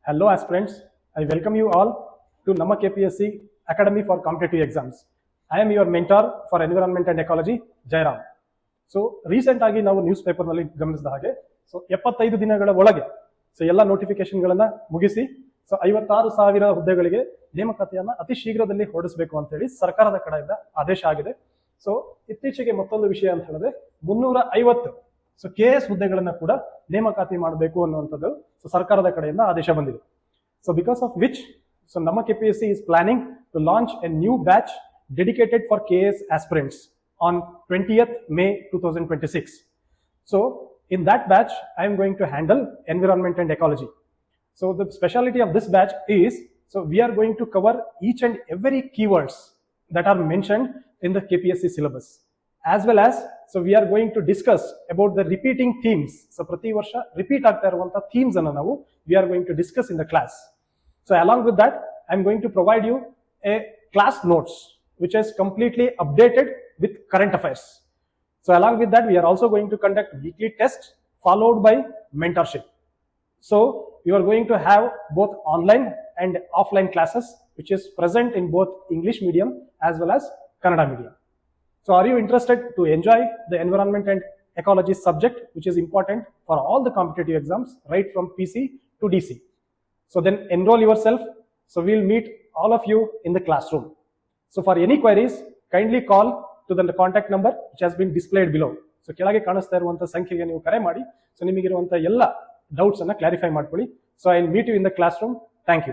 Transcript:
Hello aspirants, I welcome you all to Nama KPSC Academy for Competitive Exams. I am your mentor for Environment and Ecology, Jairam. So recent ಆಗಿ ನಾವು news paper ನಲ್ಲಿ ಗಮನಿಸಿದ ಹಾಗೆ 75 ದಿನಗಳ ಒಳಗೆ ಎಲ್ಲ ನೋಟಿಫಿಕೇಶನ್ಗಳನ್ನ ಮುಗಿಸಿ 56,000 ಹುದ್ದೆಗಳಿಗೆ ನೇಮಕಾತಿಯನ್ನ ಅತಿ ಶೀಘ್ರದಲ್ಲಿ ಹೊರಡಿಸಬೇಕು ಅಂತ ಹೇಳಿ ಸರ್ಕಾರದ ಕಡೆಯಿಂದ ಆದೇಶ ಆಗಿದೆ. ಸೊ ಇತ್ತೀಚೆಗೆ ಮತ್ತೊಂದು ವಿಷಯ ಅಂತ ಹೇಳಿದ್ರೆ 350 KS ಹುದ್ದೆಗಳನ್ನ ಕೂಡ ನೇಮಕಾತಿ ಮಾಡಬೇಕು ಅನ್ನುವಂಥದ್ದು ಸರ್ಕಾರದ ಕಡೆಯಿಂದ ಆದೇಶ ಬಂದಿದೆ. ಸೊ ಬಿಕಾಸ್ ಆಫ್ ವಿಚ್ ನಮ್ಮ KPSC is planning to launch a new batch dedicated for KS aspirants on 20th May 2026. So in that batch, I am going to handle environment and ecology. So the speciality of this batch is, we are going to cover each and every keywords that are mentioned in the KPSC syllabus. As well as, we are going to discuss about the repeating themes. So prati varsha repeat agta iruvanta themes anna ನಾವು we are going to discuss in the class. So along with that, I am going to provide you a class notes which is completely updated with current affairs. So along with that, we are also going to conduct weekly tests followed by mentorship. So you are going to have both online and offline classes which is present in both English medium as well as Kannada medium. So are you interested to enjoy the environment and ecology subject, which is important for all the competitive exams right from PC to DC? So then enroll yourself. So we'll meet all of you in the classroom. So for any queries, kindly call to the contact number which has been displayed below. So ಕೆಳಗೆ ಕಾಣಿಸ್ತಾ ಇರುವಂತ ಸಂಖ್ಯೆಗೆ ನೀವು ಕರೆ ಮಾಡಿ ನಿಮಗಿರುವಂತ ಎಲ್ಲ doubts ಅನ್ನ clarify ಮಾಡ್ಕೊಳ್ಳಿ. So I'll meet you in the classroom. Thank you.